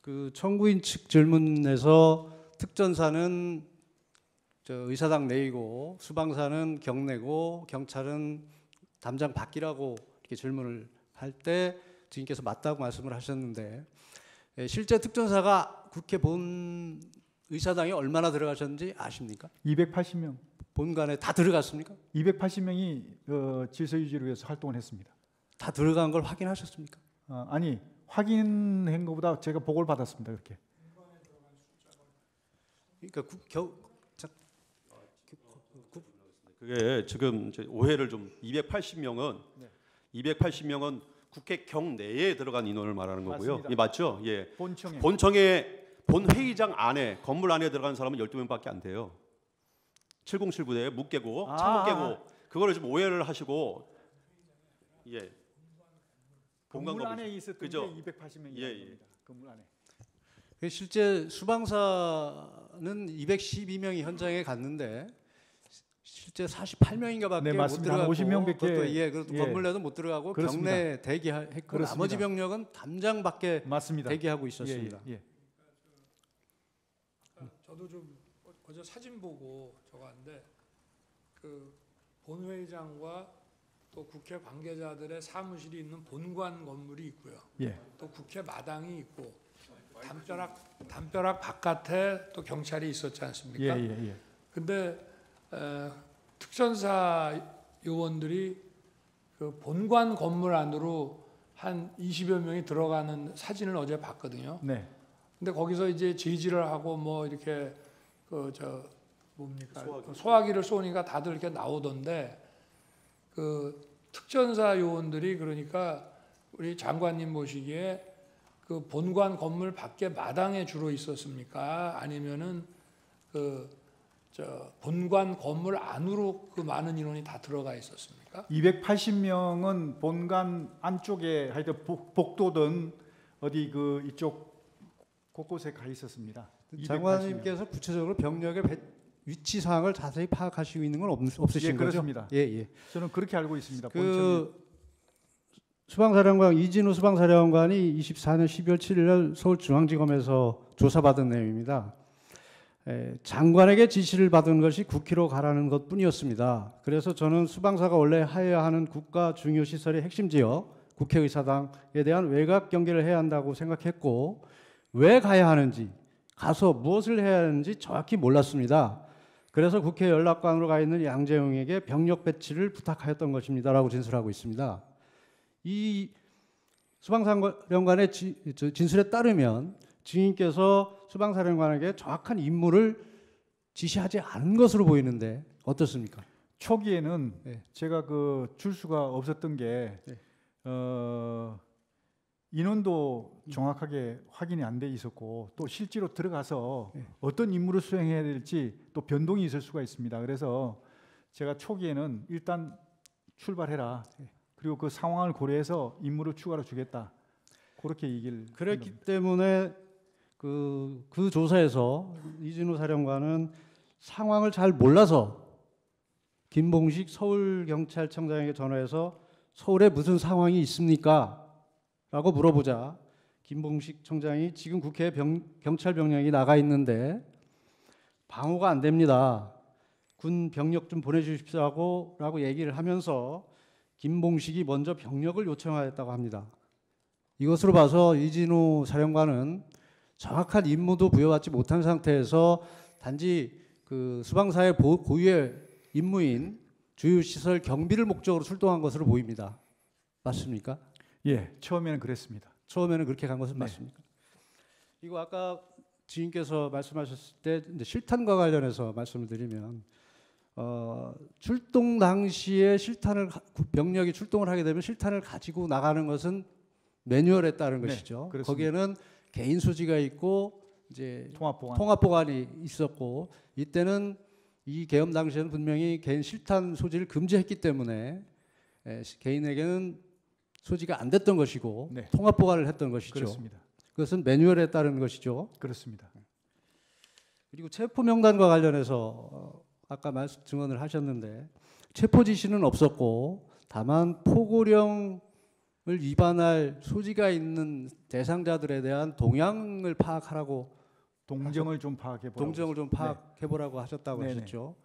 그 청구인 측 질문에서 특전사는 의사당 내이고 수방사는 경내고 경찰은 담장 밖이라고 이렇게 질문을 할 때 증인께서 맞다고 말씀을 하셨는데 실제 특전사가 국회 본 의사당에 얼마나 들어가셨는지 아십니까? 280명. 본관에 다 들어갔습니까? 280명이 질서 유지를 위해서 활동을 했습니다. 다 들어간 걸 확인하셨습니까? 아니, 확인한 것보다 제가 보고를 받았습니다. 그렇게. 그러니까 그게 지금 오해를 좀 280명은 국회 경내에 들어간 인원을 말하는 거고요. 맞습니다. 예, 맞죠? 예. 본 회의장 안에 건물 안에 들어간 사람은 12명밖에 안 돼요. 7079대 묵 깨고 창문 깨고 그거를 좀 오해를 하시고 예. 건물 안에 있었던 그죠? 게 280명이라는 예. 겁니다. 건물 안에. 실제 수방사는 212명이 현장에 갔는데 실제 48명인가밖에 네, 못 맞습니다. 들어가고 50명밖에 그것도 건물 내도 못 들어가고 그렇습니다. 경내 대기했고 그렇습니다. 나머지 병력은 담장 밖에 맞습니다. 대기하고 있었습니다. 예. 저도 좀 어제 사진 보고 저거 하는데 그 본회의장과 또 국회 관계자들의 사무실이 있는 본관 건물이 있고요. 예. 또 국회 마당이 있고 담벼락 바깥에 또 경찰이 있었지 않습니까? 예. 근데 특전사 요원들이 그 본관 건물 안으로 한 20여 명이 들어가는 사진을 어제 봤거든요. 네. 근데 거기서 이제 제지를 하고 뭐 이렇게 소화기를 쏘니까 다들 이렇게 나오던데 그 특전사 요원들이 그러니까 우리 장관님 보시기에 그 본관 건물 밖에 마당에 주로 있었습니까? 아니면은 본관 건물 안으로 그 많은 인원이 다 들어가 있었습니까? 280명은 본관 안쪽에 하여튼 복도든 어디 이쪽 곳곳에 가 있었습니다. 장관님께서 구체적으로 병력의 위치 사항을 자세히 파악하시고 있는 건 없으신 거죠? 그렇습니다. 예. 저는 그렇게 알고 있습니다. 수방사령관 이진우 수방사령관이 24년 12월 7일 날 서울중앙지검에서 조사받은 내용입니다. 장관에게 지시를 받은 것이 국회로 가라는 것뿐이었습니다. 그래서 저는 수방사가 원래 하여야 하는 국가 중요 시설의 핵심 지역 국회의사당에 대한 외곽 경계를 해야 한다고 생각했고 왜 가야 하는지 가서 무엇을 해야 하는지 정확히 몰랐습니다. 그래서 국회 연락관으로 가 있는 양재용에게 병력 배치를 부탁하였던 것입니다라고 진술하고 있습니다. 이 수방사령관의 진술에 따르면 증인께서 수방사령관에게 정확한 임무를 지시하지 않은 것으로 보이는데 어떻습니까? 초기에는 네. 제가 줄수가 없었던 게 네. 인원도 정확하게 확인이 안 돼 있었고 또 실제로 들어가서 네. 어떤 임무를 수행해야 될지 또 변동이 있을 수가 있습니다. 그래서 제가 초기에는 일단 출발해라. 그리고 그 상황을 고려해서 임무를 추가로 주겠다. 그렇게 얘기를 그랬기 때문에 그 조사에서 이진우 사령관은 상황을 잘 몰라서 김봉식 서울경찰청장에게 전화해서 서울에 무슨 상황이 있습니까? 라고 물어보자 김봉식 청장이 지금 국회에 경찰 병력이 나가 있는데 방어가 안 됩니다. 군 병력 좀 보내주십시오 라고 얘기를 하면서 김봉식이 먼저 병력을 요청하였다고 합니다. 이것으로 봐서 이진우 사령관은 정확한 임무도 부여받지 못한 상태에서 단지 그 수방사의 고유의 임무인 주요시설 경비를 목적으로 출동한 것으로 보입니다. 맞습니까? 예, 처음에는 그랬습니다. 처음에는 그렇게 간 것은 네. 맞습니까? 이거 아까 지인께서 말씀하셨을 때 이제 실탄과 관련해서 말씀을 드리면 출동 당시에 병력이 출동을 하게 되면 실탄을 가지고 나가는 것은 매뉴얼에 따른 네, 것이죠. 그렇습니다. 거기에는 개인 소지가 있고 이제 통합보안. 통합보관이 있었고 이때는 이 계엄 당시에는 분명히 개인 실탄 소지를 금지했기 때문에 개인에게는 소지가 안 됐던 것이고 네. 통합보관을 했던 것이죠. 그렇습니다. 그것은 매뉴얼에 따른 것이죠. 그렇습니다. 그리고 체포 명단과 관련해서 아까 증언을 하셨는데 체포 지시는 없었고 다만 포고령 위반할 소지가 있는 대상자들에 대한 동향을 파악하라고 동정을 좀 파악해 보라고. 동정을 좀 파악해 보라고 하셨다고 네네. 하셨죠.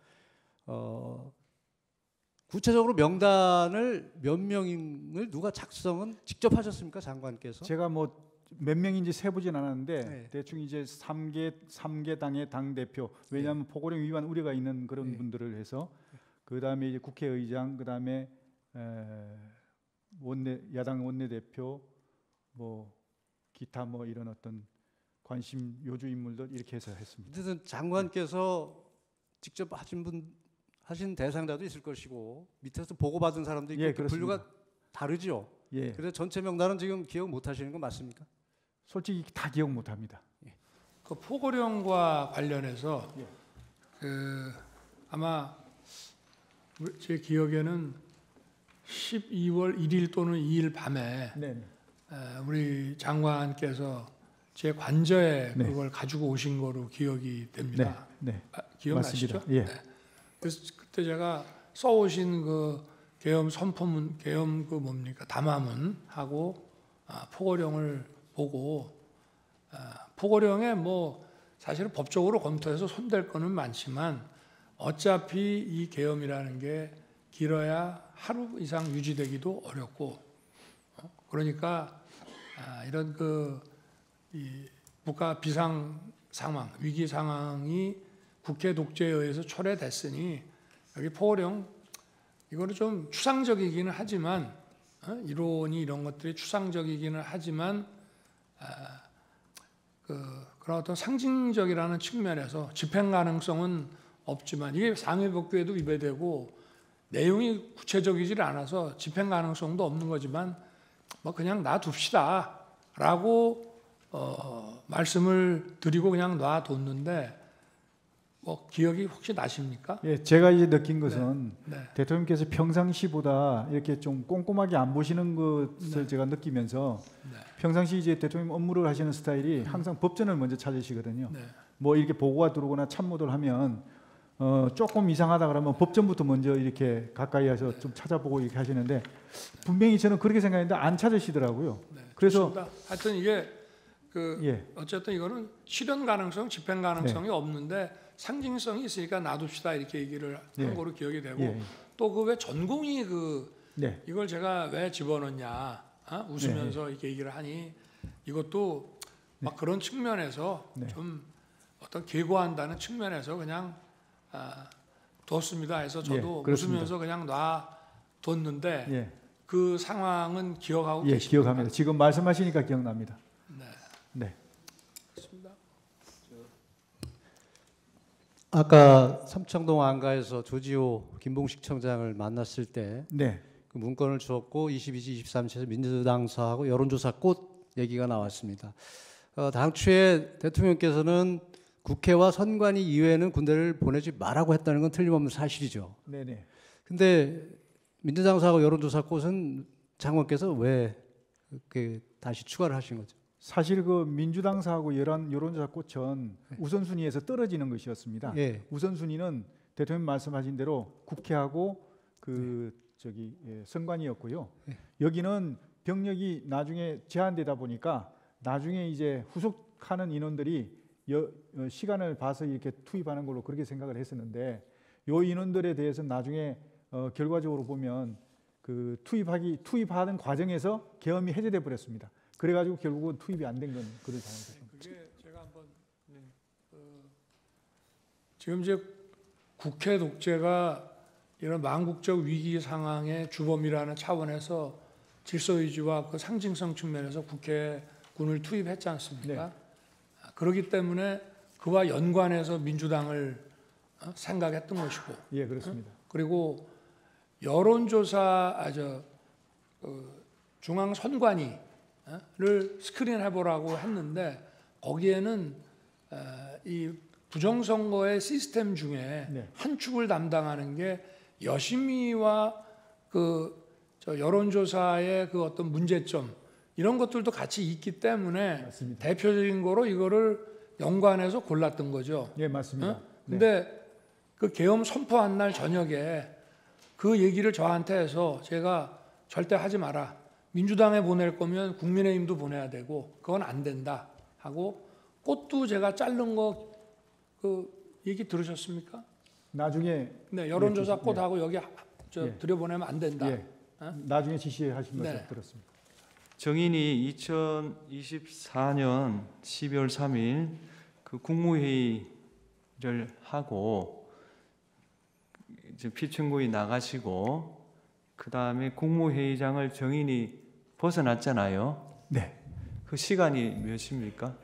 구체적으로 명단을 몇 명을 누가 작성은 직접 하셨습니까, 장관께서? 제가 뭐 몇 명인지 세보진 않았는데 네. 대충 이제 3개 당의 당 대표, 왜냐하면 포고령 위반 우려가 있는 그런 네. 분들을 해서 그 다음에 이제 국회의장, 그 다음에 야당 원내대표, 뭐 기타 뭐 이런 어떤 관심 요주 인물들 이렇게 해서 했습니다. 어쨌든 장관께서 직접 하신 대상자도 있을 것이고 밑에서 보고받은 사람도 있고 예, 그 그렇습니다. 분류가 다르죠. 예, 그래서 전체 명단은 지금 기억 못 하시는 건 맞습니까? 솔직히 다 기억 못합니다. 그 포고령과 관련해서 예. 그 아마 제 기억에는 12월 1일 또는 2일 밤에 네, 우리 장관께서 제 관저에 네. 그걸 가지고 오신 거로 기억이 됩니다. 네, 기억나시죠? 맞습니다. 예. 네. 그래서 그때 제가 써오신 그 계엄 선포문, 계엄 그 뭡니까 담화문하고 포고령을 보고 포고령에 뭐 사실은 법적으로 검토해서 손댈 거는 많지만 어차피 이 계엄이라는 게 길어야 하루 이상 유지되기도 어렵고 그러니까 이런 이 국가 비상 상황, 위기 상황이 국회 독재에 의해서 초래됐으니 여기 포고령 이거는 좀 추상적이기는 하지만 이론이 이런 것들이 추상적이기는 하지만 그런 어떤 상징적이라는 측면에서 집행 가능성은 없지만 이게 상해법규에도 위배되고 내용이 구체적이질 않아서 집행 가능성도 없는 거지만 뭐 그냥 놔둡시다라고 말씀을 드리고 그냥 놔뒀는데 뭐 기억이 혹시 나십니까? 예, 제가 이제 느낀 것은 네. 대통령께서 평상시보다 이렇게 좀 꼼꼼하게 안 보시는 것을 제가 느끼면서 네. 평상시 이제 대통령 업무를 하시는 스타일이 항상 법전을 먼저 찾으시거든요. 네. 뭐 이렇게 보고가 들어오거나 참모들 하면 조금 이상하다 그러면 법전부터 먼저 이렇게 가까이 해서 좀 찾아보고 이렇게 하시는데 분명히 저는 그렇게 생각했는데 안 찾으시더라고요. 네, 그래서 그렇습니다. 하여튼 이게 예, 어쨌든 이거는 실현 가능성, 집행 가능성이 없는데 상징성이 있으니까 놔둡시다 이렇게 얘기를 예. 한 거로 기억이 되고 예, 또 그 왜 전공이 네, 이걸 제가 왜 집어넣냐 웃으면서 이렇게 얘기를 하니 이것도 막 그런 측면에서 네. 좀 어떤 계고한다는 측면에서 그냥 뒀습니다 해서 저도 예, 그렇습니다. 웃으면서 그냥 놔뒀는데 예, 그 상황은 기억하고 예, 계십니까? 기억합니다. 지금 말씀하시니까 기억납니다. 네. 네, 그렇습니다. 아까 삼청동 안가에서 조지호 김봉식 청장을 만났을 때 네, 그 문건을 주었고 22지, 23지에서 민주당사하고 여론조사 꽃 얘기가 나왔습니다. 당초에 대통령께서는 국회와 선관위 이외에는 군대를 보내지 말라고 했다는 건 틀림없는 사실이죠. 네, 네. 근데 민주당사하고 여론조사 꽃은 장관께서 왜 다시 추가를 하신 거죠? 사실 그 민주당사하고 여론조사 꽃은 우선순위에서 떨어지는 것이었습니다. 예. 우선순위는 대통령 말씀하신 대로 국회하고 선관위였고요. 여기는 병력이 나중에 제한되다 보니까 나중에 이제 후속하는 인원들이 시간을 봐서 이렇게 투입하는 걸로 그렇게 생각을 했었는데 요 인원들에 대해서 나중에 결과적으로 보면 그 투입하는 과정에서 계엄이 해제돼 버렸습니다. 그래가지고 결국은 투입이 안 된 건 그런 상황이죠. 그게 제가 한번 지금 이제 국회 독재가 이런 망국적 위기 상황의 주범이라는 차원에서 질서유지와 그 상징성 측면에서 국회군을 투입했지 않습니까? 네. 그렇기 때문에 그와 연관해서 민주당을 생각했던 것이고, 예, 그렇습니다. 그리고 여론조사 중앙선관위를 스크린해보라고 했는데 거기에는 이 부정선거의 시스템 중에 네. 한 축을 담당하는 게 여심위와 여론조사의 그 어떤 문제점 이런 것들도 같이 있기 때문에 맞습니다. 대표적인 거로 이거를 연관해서 골랐던 거죠. 예, 맞습니다. 네. 근데 그 계엄 선포한 날 저녁에 그 얘기를 저한테 해서 제가 절대 하지 마라. 민주당에 보낼 거면 국민의힘도 보내야 되고 그건 안 된다 하고 꽃도 제가 자른 거 그 얘기 들으셨습니까? 나중에 네, 여론조사 예, 꽃하고 여기 예. 들여보내면 안 된다. 예, 어? 나중에 지시하신 것을 네. 들었습니다. 정인이 2024년 12월 3일 그 국무회의를 하고 이제 피청구에 나가시고 그 다음에 국무회의장을 정인이 벗어났잖아요. 네, 그 시간이 몇 시입니까?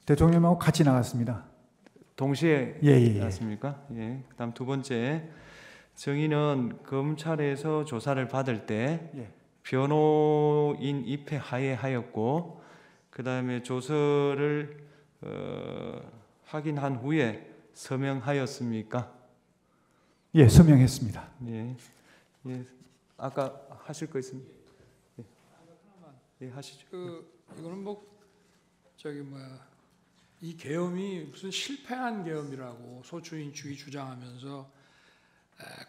대통령하고 같이 나갔습니다. 동시에 예. 났습니까? 예. 그다음 두 번째, 정인은 검찰에서 조사를 받을 때 예. 변호인 입회 하에 하였고, 그다음에 조서를 확인한 후에 서명하였습니까? 예, 서명했습니다. 예. 예. 아까 하실 거 있습니까? 예. 예, 하시죠. 이거는 뭐 저기 뭐야 이 계엄이 무슨 실패한 계엄이라고 소추인 측이 주장하면서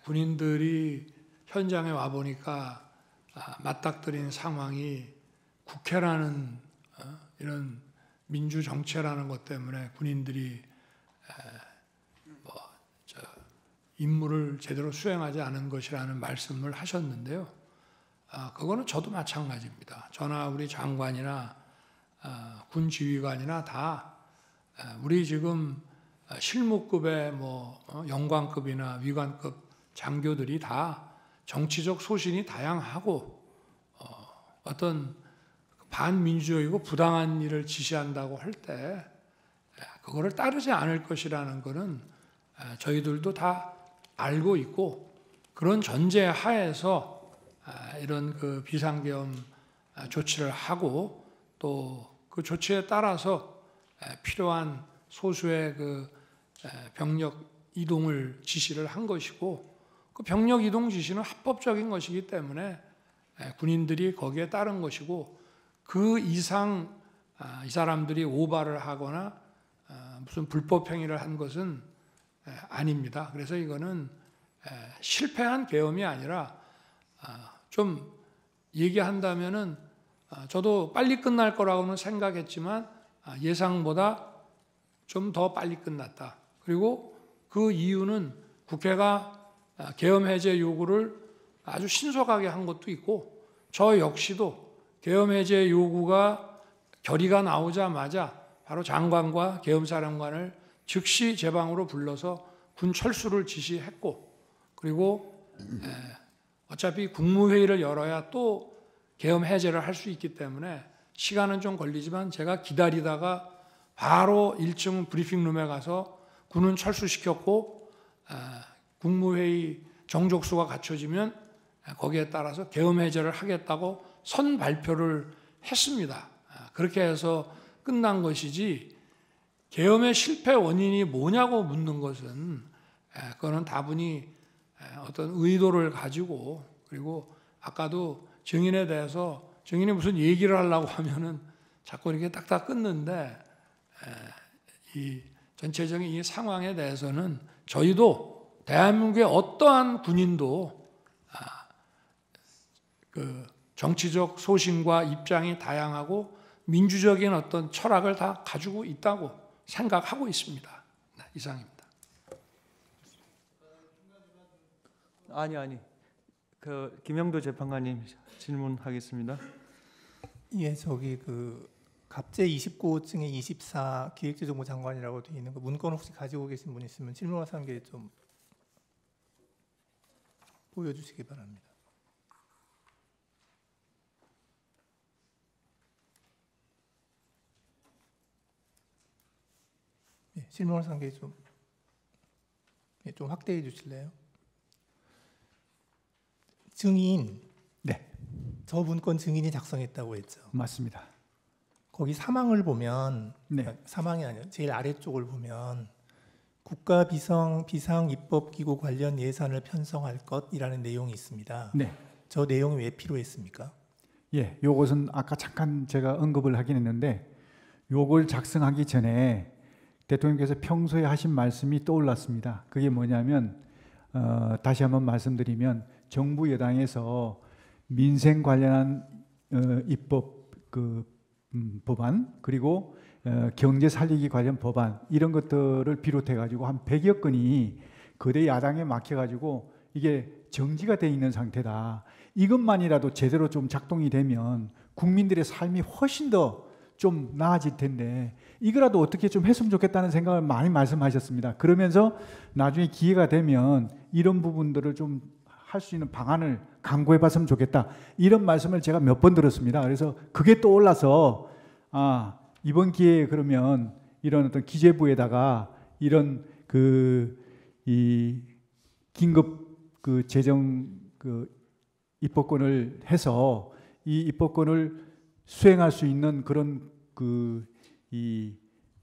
군인들이 현장에 와 보니까 맞닥뜨린 상황이 국회라는 이런 민주 정체라는 것 때문에 군인들이 임무를 제대로 수행하지 않은 것이라는 말씀을 하셨는데요. 그거는 저도 마찬가지입니다. 저나 우리 장관이나 군 지휘관이나 다 우리 지금 실무급의 뭐 영관급이나 위관급 장교들이 다 정치적 소신이 다양하고 어떤 반민주적이고 부당한 일을 지시한다고 할 때 그거를 따르지 않을 것이라는 것은 저희들도 다 알고 있고 그런 전제 하에서 이런 그 비상계엄 조치를 하고 또 그 조치에 따라서 필요한 소수의 그 병력 이동을 지시를 한 것이고 그 병력 이동 지시는 합법적인 것이기 때문에 군인들이 거기에 따른 것이고 그 이상 이 사람들이 오바를 하거나 무슨 불법 행위를 한 것은 아닙니다. 그래서 이거는 실패한 계엄이 아니라 좀 얘기한다면은 저도 빨리 끝날 거라고는 생각했지만 예상보다 좀 더 빨리 끝났다. 그리고 그 이유는 국회가 계엄 해제 요구를 아주 신속하게 한 것도 있고 저 역시도 계엄 해제 요구가 결의가 나오자마자 바로 장관과 계엄사령관을 즉시 제 방으로 불러서 군 철수를 지시했고 그리고 어차피 국무회의를 열어야 또 계엄 해제를 할 수 있기 때문에 시간은 좀 걸리지만 제가 기다리다가 바로 1층 브리핑룸에 가서 군은 철수시켰고 국무회의 정족수가 갖춰지면 거기에 따라서 계엄 해제를 하겠다고 선 발표를 했습니다. 그렇게 해서 끝난 것이지 계엄의 실패 원인이 뭐냐고 묻는 것은 그거는 다분히 어떤 의도를 가지고 그리고 아까도 증인에 대해서 증인이 무슨 얘기를 하려고 하면은 자꾸 이렇게 딱딱 끊는데 이 전체적인 이 상황에 대해서는 저희도 대한민국의 어떠한 군인도 그 정치적 소신과 입장이 다양하고 민주적인 어떤 철학을 다 가지고 있다고 생각하고 있습니다. 네, 이상입니다. 아니. 그 김영도 재판관님 질문하겠습니다. 예, 저기 그 갑제 29호증에 24 기획재정부 장관이라고 되어 있는 그 문건 혹시 가지고 계신 분 있으면 질문하는 게 좀 보여주시기 바랍니다. 예, 질문하는 게 좀 확대해 주실래요? 증인. 네, 저 문건 증인이 작성했다고 했죠. 맞습니다. 거기 사망을 보면 네, 사망이 아니라 제일 아래쪽을 보면 국가 비상 입법 기구 관련 예산을 편성할 것이라는 내용이 있습니다. 네, 저 내용이 왜 필요했습니까? 예, 요것은 아까 잠깐 제가 언급을 하긴 했는데 요걸 작성하기 전에 대통령께서 평소에 하신 말씀이 떠올랐습니다. 그게 뭐냐면 다시 한번 말씀드리면 정부 여당에서 민생 관련한 입법 법안 그리고 경제 살리기 관련 법안 이런 것들을 비롯해 가지고 한 100여 건이 거대 야당에 막혀 가지고 이게 정지가 돼 있는 상태다. 이것만이라도 제대로 좀 작동이 되면 국민들의 삶이 훨씬 더 좀 나아질 텐데 이거라도 어떻게 좀 했으면 좋겠다는 생각을 많이 말씀하셨습니다. 그러면서 나중에 기회가 되면 이런 부분들을 좀 할 수 있는 방안을 강구해 봤으면 좋겠다. 이런 말씀을 제가 몇 번 들었습니다. 그래서 그게 또 올라서 이번 기회에 그러면 이런 어떤 기재부에다가 이런 이 긴급 재정 입법권을 해서 이 입법권을 수행할 수 있는 그런 이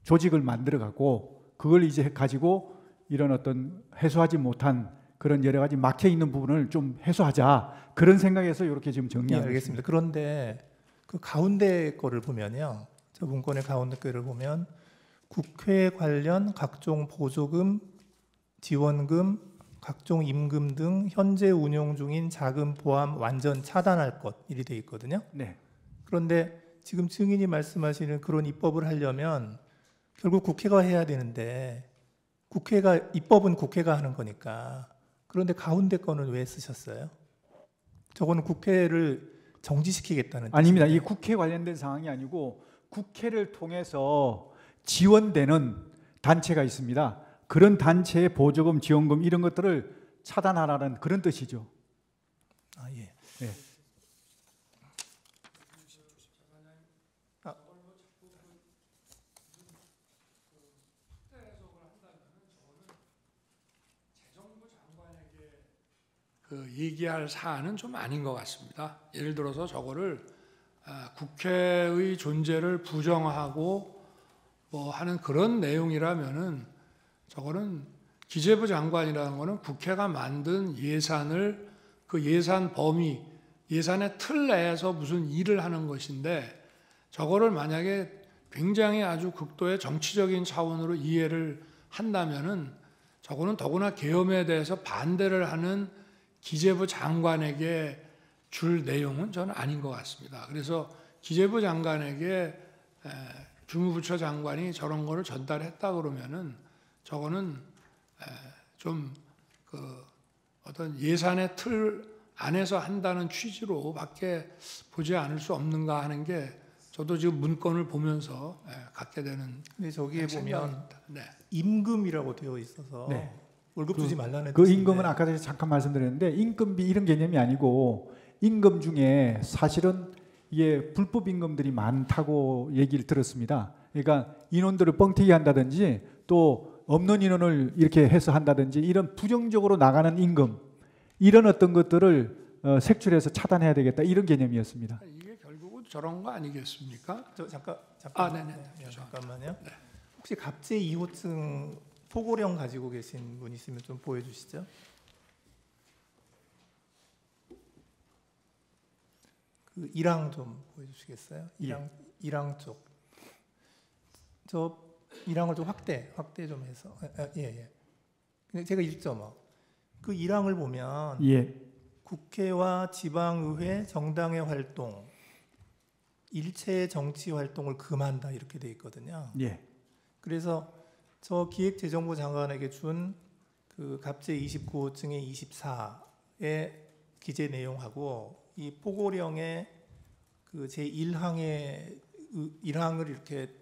조직을 만들어 갖고 그걸 이제 가지고 이런 어떤 해소하지 못한 그런 여러 가지 막혀 있는 부분을 좀 해소하자 그런 생각에서 이렇게 지금 정리하고 알겠습니다. 그런데 그 가운데 거를 보면요, 저 문건의 가운데 거를 보면 국회 관련 각종 보조금, 지원금, 각종 임금 등 현재 운용 중인 자금 포함 완전 차단할 것 이리 돼 있거든요. 네. 그런데 지금 증인이 말씀하시는 그런 입법을 하려면 결국 국회가 해야 되는데 입법은 국회가 하는 거니까 그런데 가운데 거는 왜 쓰셨어요? 저거는 국회를 정지시키겠다는 아닙니다. 뜻인데. 이 국회 관련된 상황이 아니고 국회를 통해서 지원되는 단체가 있습니다. 그런 단체의 보조금, 지원금 이런 것들을 차단하라는 그런 뜻이죠. 예. 네. 얘기할 사안은 좀 아닌 것 같습니다. 예를 들어서 저거를 국회의 존재를 부정하고 뭐 하는 그런 내용이라면은 저거는 기재부 장관이라는 거는 국회가 만든 예산을 그 예산 범위, 예산의 틀 내에서 무슨 일을 하는 것인데 저거를 만약에 굉장히 아주 극도의 정치적인 차원으로 이해를 한다면은 저거는 더구나 계엄에 대해서 반대를 하는 기재부 장관에게 줄 내용은 저는 아닌 것 같습니다. 그래서 기재부 장관에게 주무부처 장관이 저런 거를 전달했다 그러면은 저거는 좀 어떤 예산의 틀 안에서 한다는 취지로밖에 보지 않을 수 없는가 하는 게 저도 지금 문건을 보면서 갖게 되는. 근데 저기에 보면 네. 임금이라고 되어 있어서 네. 월급 주지 말라는 그 뜻인데. 임금은 아까 전에 잠깐 말씀드렸는데 임금비 이런 개념이 아니고 임금 중에 사실은 이게 불법 임금들이 많다고 얘기를 들었습니다. 그러니까 인원들을 뻥튀기 한다든지 또 없는 인원을 이렇게 해서 한다든지 이런 부정적으로 나가는 임금 이런 어떤 것들을 색출해서 차단해야 되겠다 이런 개념이었습니다. 이게 결국은 저런 거 아니겠습니까? 잠깐. 네네. 잠깐만요. 네. 혹시 갑제 2호증 포고령 가지고 계신 분 있으면 좀 보여주시죠. 그 1항 좀 보여주시겠어요? 1항 쪽. 저 1항을 좀 확대 좀 해서. 예. 제가 읽죠, 그 1항을 보면 국회와 지방의회, 정당의 활동, 일체의 정치 활동을 금한다 이렇게 돼 있거든요. 예. 그래서 저 기획재정부 장관에게 준 그 갑제 29호증의 24의 기재 내용하고 이 포고령의 그 제 1항을 이렇게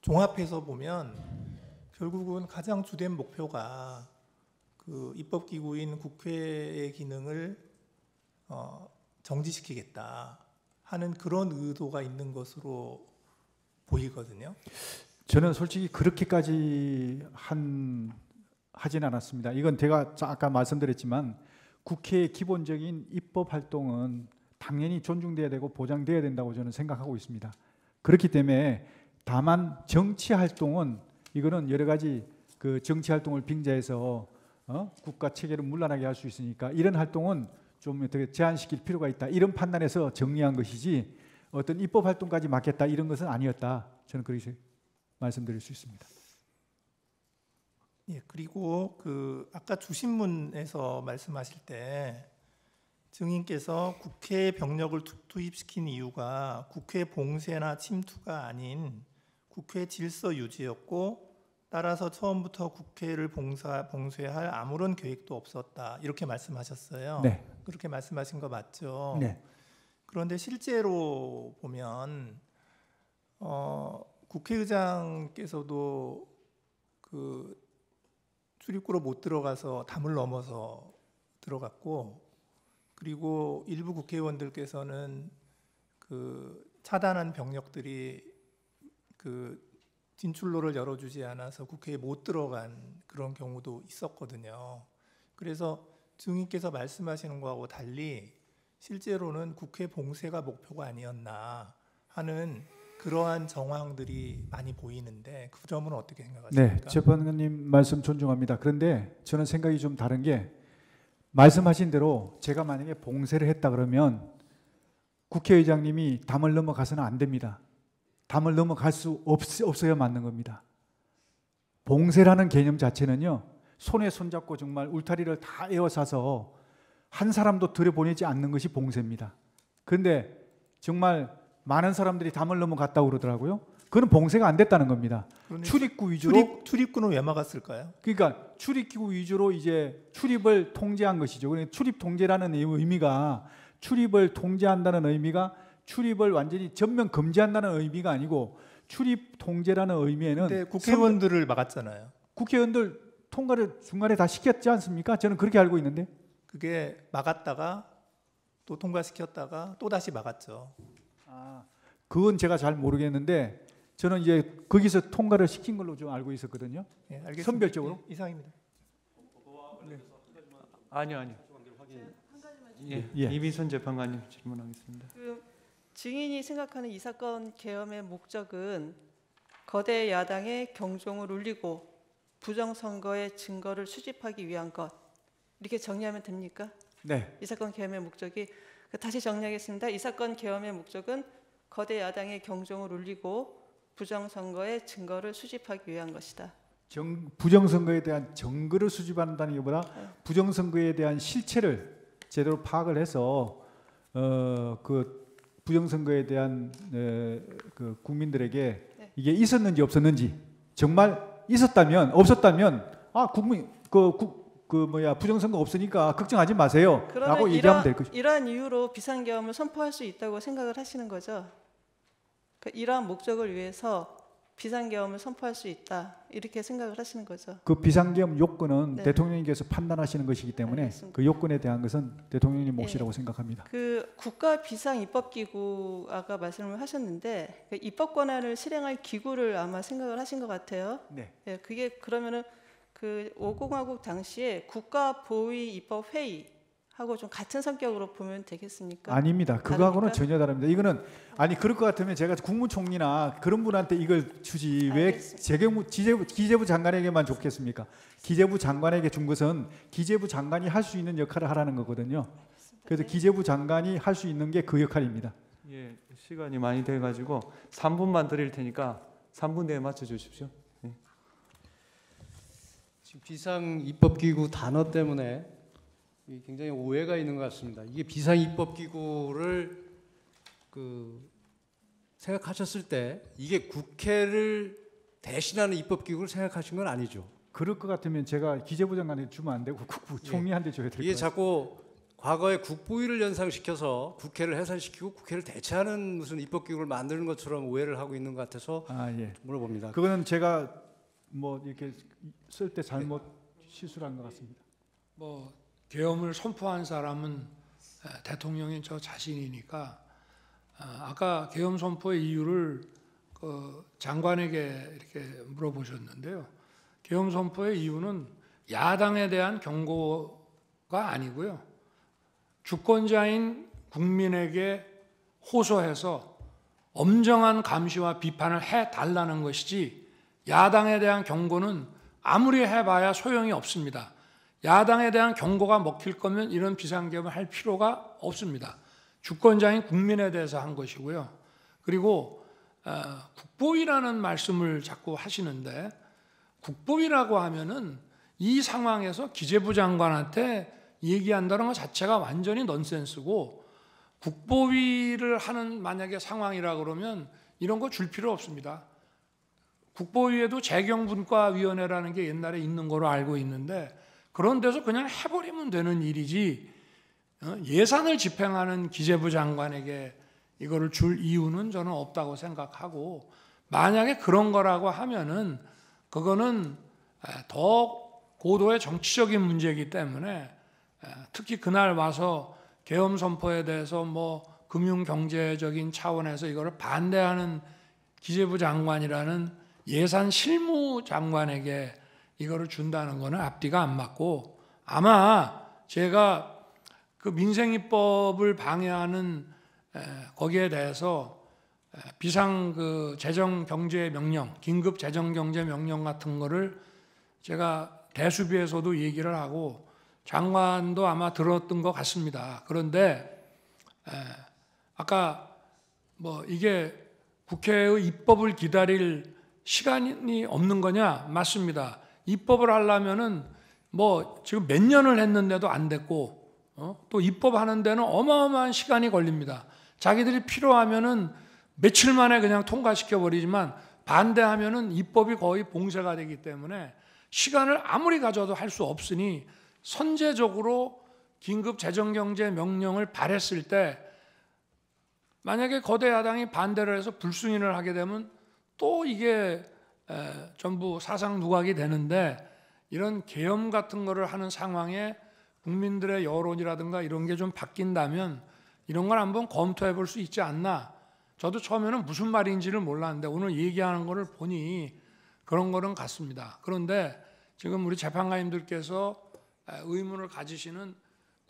종합해서 보면 결국은 가장 주된 목표가 그 입법기구인 국회의 기능을 정지시키겠다 하는 그런 의도가 있는 것으로 보이거든요. 저는 솔직히 그렇게까지 하진 않았습니다. 이건 제가 아까 말씀드렸지만 국회의 기본적인 입법 활동은 당연히 존중돼야 되고 보장돼야 된다고 저는 생각하고 있습니다. 그렇기 때문에 다만 정치 활동은 이거는 여러 가지 그 정치 활동을 빙자해서 국가 체계를 문란하게 할 수 있으니까 이런 활동은 좀 어떻게 제한시킬 필요가 있다. 이런 판단에서 정리한 것이지 어떤 입법 활동까지 막겠다 이런 것은 아니었다. 저는 그렇게 말씀드릴 수 있습니다. 예, 그리고 그 아까 주신문에서 말씀하실 때 증인께서 국회에 병력을 투입시킨 이유가 국회 봉쇄나 침투가 아닌 국회 질서 유지였고 따라서 처음부터 국회를 봉쇄할 아무런 계획도 없었다. 이렇게 말씀하셨어요. 네. 그렇게 말씀하신 거 맞죠? 네. 그런데 실제로 보면 국회의장께서도 그 출입구로 못 들어가서 담을 넘어서 들어갔고, 그리고 일부 국회의원들께서는 그 차단한 병력들이 그 진출로를 열어주지 않아서 국회에 못 들어간 그런 경우도 있었거든요. 그래서 증인께서 말씀하시는 거하고 달리 실제로는 국회 봉쇄가 목표가 아니었나 하는 그러한 정황들이 많이 보이는데 그 점은 어떻게 생각하십니까? 네, 재판관님 말씀 존중합니다. 그런데 저는 생각이 좀 다른 게, 말씀하신 대로 제가 만약에 봉쇄를 했다 그러면 국회의장님이 담을 넘어가서는 안 됩니다. 담을 넘어갈 수 없어야 맞는 겁니다. 봉쇄라는 개념 자체는요, 손에 손잡고 정말 울타리를 다 에워싸서 한 사람도 들여보내지 않는 것이 봉쇄입니다. 그런데 정말 많은 사람들이 담을 넘어갔다고 그러더라고요. 그건 봉쇄가 안 됐다는 겁니다. 출입구 위주로. 출입구는 왜 막았을까요? 그러니까 출입구 위주로 이제 출입을 통제한 것이죠. 그러니까 출입 통제라는 의미가, 출입을 통제한다는 의미가 출입을 완전히 전면 금지한다는 의미가 아니고, 출입 통제라는 의미에는 근데 국회의원들을 막았잖아요. 국회의원들 통과를 중간에 다 시켰지 않습니까? 저는 그렇게 알고 있는데. 그게 막았다가 또 통과시켰다가 또 다시 막았죠. 그건 제가 잘 모르겠는데 저는 이제 거기서 통과를 시킨 걸로 좀 알고 있었거든요. 네, 알겠습니다. 선별적으로. 네, 이상입니다. 아니요. 예, 예. 이미선 재판관님 질문하겠습니다. 그 증인이 생각하는 이 사건 계엄의 목적은 거대 야당의 경종을 울리고 부정선거의 증거를 수집하기 위한 것, 이렇게 정리하면 됩니까? 네. 이 사건 계엄의 목적이, 다시 정리하겠습니다. 이 사건 계엄의 목적은 거대 야당의 경종을 울리고 부정선거의 증거를 수집하기 위한 것이다. 부정선거에 대한 증거를 수집한다는 것보다 부정선거에 대한 실체를 제대로 파악을 해서 그 부정선거에 대한 그 국민들에게 네. 이게 있었는지 없었는지, 정말 있었다면 없었다면 국민 부정선거 없으니까 걱정하지 마세요라고 얘기하면 될 것이죠. 이러한 이유로 비상계엄을 선포할 수 있다고 생각을 하시는 거죠? 그러니까 이러한 목적을 위해서 비상계엄을 선포할 수 있다, 이렇게 생각을 하시는 거죠? 그 비상계엄 요건은 네. 대통령님께서 판단하시는 것이기 때문에 알겠습니다. 그 요건에 대한 것은 대통령님 몫이라고 네. 생각합니다. 그 국가 비상 입법기구 아까 말씀을 하셨는데, 그 입법 권한을 실행할 기구를 아마 생각을 하신 것 같아요. 네. 네, 그게 그러면은 그 5공화국 당시에 국가보위 입법회의하고 좀 같은 성격으로 보면 되겠습니까? 아닙니다. 그거하고는 다릅니까? 전혀 다릅니다. 이거는 그럴 것 같으면 제가 국무총리나 그런 분한테 이걸 주지 왜 기재부 장관에게만 줬겠습니까? 기재부 장관에게 준 것은 기재부 장관이 할 수 있는 역할을 하라는 거거든요. 그래서 기재부 장관이 할 수 있는 게 그 역할입니다. 예, 시간이 많이 돼가지고 3분만 드릴 테니까 3분 내에 맞춰 주십시오. 예. 지금 비상 입법기구 단어 때문에 굉장히 오해가 있는 것 같습니다. 이게 비상 입법기구를 생각하셨을 때 이게 국회를 대신하는 입법기구를 생각하신 건 아니죠. 그럴 것 같으면 제가 기재부 장관에 주면 안 되고 국무총리한테 줘야 될 것 이게 같아요. 자꾸 과거에 국보위를 연상시켜서 국회를 해산시키고 국회를 대체하는 무슨 입법기구를 만드는 것처럼 오해를 하고 있는 것 같아서 예. 물어봅니다. 그거는 제가 이렇게 쓸 때 잘못 실수를 한 것 같습니다. 계엄을 선포한 사람은 대통령인 저 자신이니까, 아까 계엄 선포의 이유를 그 장관에게 이렇게 물어보셨는데요. 계엄 선포의 이유는 야당에 대한 경고가 아니고요, 주권자인 국민에게 호소해서 엄정한 감시와 비판을 해달라는 것이지, 야당에 대한 경고는 아무리 해봐야 소용이 없습니다. 야당에 대한 경고가 먹힐 거면 이런 비상계엄을 할 필요가 없습니다. 주권자인 국민에 대해서 한 것이고요. 그리고 국보위라는 말씀을 자꾸 하시는데, 국보위라고 하면은 이 상황에서 기재부 장관한테 얘기한다는 것 자체가 완전히 넌센스고, 국보위를 하는 만약에 상황이라 그러면 이런 거 줄 필요 없습니다. 국보위에도 재경분과위원회라는 게 옛날에 있는 거로 알고 있는데, 그런 데서 그냥 해버리면 되는 일이지, 예산을 집행하는 기재부 장관에게 이거를 줄 이유는 저는 없다고 생각하고, 만약에 그런 거라고 하면은 그거는 더 고도의 정치적인 문제이기 때문에, 특히 그날 와서 계엄 선포에 대해서 뭐 금융 경제적인 차원에서 이거를 반대하는 기재부 장관이라는 예산 실무 장관에게 이거를 준다는 거는 앞뒤가 안 맞고, 아마 제가 그 민생입법을 방해하는 거기에 대해서 비상 그 재정 경제 명령, 긴급 재정 경제 명령 같은 거를 제가 대수비에서도 얘기를 하고 장관도 아마 들었던 것 같습니다. 그런데 아까 뭐 이게 국회의 입법을 기다릴 시간이 없는 거냐? 맞습니다. 입법을 하려면은 뭐 지금 몇 년을 했는데도 안 됐고, 또 입법하는 데는 어마어마한 시간이 걸립니다. 자기들이 필요하면은 며칠 만에 그냥 통과시켜 버리지만, 반대하면은 입법이 거의 봉쇄가 되기 때문에 시간을 아무리 가져도 할 수 없으니, 선제적으로 긴급 재정경제 명령을 발했을 때 만약에 거대 야당이 반대를 해서 불승인을 하게 되면 또 이게 전부 사상 누각이 되는데, 이런 계엄 같은 거를 하는 상황에 국민들의 여론이라든가 이런 게 좀 바뀐다면 이런 걸 한번 검토해 볼 수 있지 않나. 저도 처음에는 무슨 말인지를 몰랐는데 오늘 얘기하는 거를 보니 그런 거는 같습니다. 그런데 지금 우리 재판관님들께서 의문을 가지시는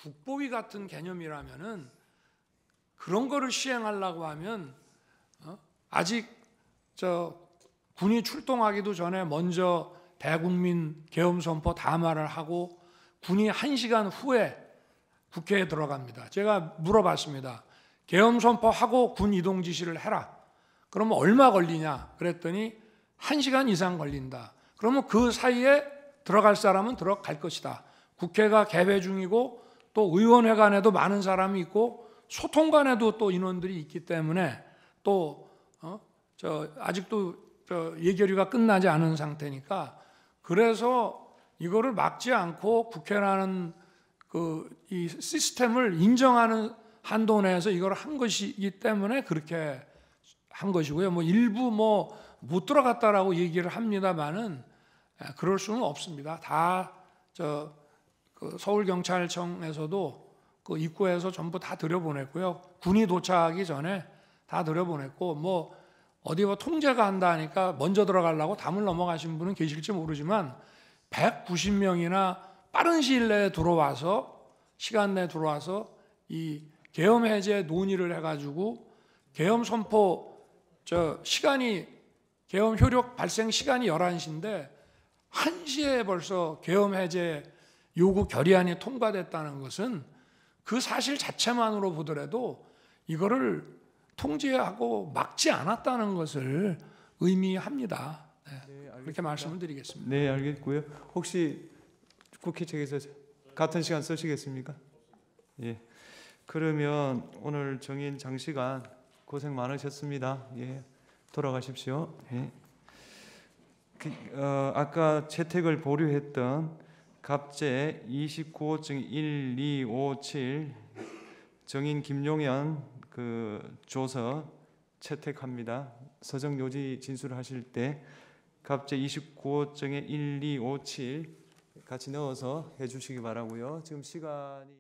국보위 같은 개념이라면은, 그런 거를 시행하려고 하면 아직 군이 출동하기도 전에 먼저 대국민 계엄 선포 담화를 하고 군이 1시간 후에 국회에 들어갑니다. 제가 물어봤습니다. 계엄 선포하고 군 이동 지시를 해라. 그러면 얼마 걸리냐? 그랬더니 1시간 이상 걸린다. 그러면 그 사이에 들어갈 사람은 들어갈 것이다. 국회가 개회 중이고 또 의원회관에도 많은 사람이 있고 소통관에도 또 인원들이 있기 때문에 또 아직도 예결위가 끝나지 않은 상태니까, 그래서 이거를 막지 않고 국회라는 이 시스템을 인정하는 한도 내에서 이걸 한 것이기 때문에 그렇게 한 것이고요. 뭐 일부 못 들어갔다라고 얘기를 합니다만은 그럴 수는 없습니다. 다 서울경찰청에서도 그 입구에서 전부 다 들여보냈고요. 군이 도착하기 전에 다 들여보냈고, 뭐 어디 통제가 한다 하니까 먼저 들어가려고 담을 넘어가신 분은 계실지 모르지만 190명이나 빠른 시일 내에 들어와서, 시간 내에 들어와서 이 계엄 해제 논의를 해가지고 계엄 선포 계엄 효력 발생 시간이 11시인데 1시에 벌써 계엄 해제 요구 결의안이 통과됐다는 것은 그 사실 자체만으로 보더라도 이거를 통제하고 막지 않았다는 것을 의미합니다. 네, 그렇게 말씀을 드리겠습니다. 네, 알겠고요. 혹시 국회 측에서 같은 시간 쓰시겠습니까? 예. 그러면 오늘 정인 장시간 고생 많으셨습니다. 예. 돌아가십시오. 예. 아까 채택을 보류했던 갑제 29호증 1257 정인 김용현 조서 채택합니다. 서정 요지 진술하실 때 갑제 29호증에 1257 같이 넣어서 해주시기 바라고요. 지금 시간이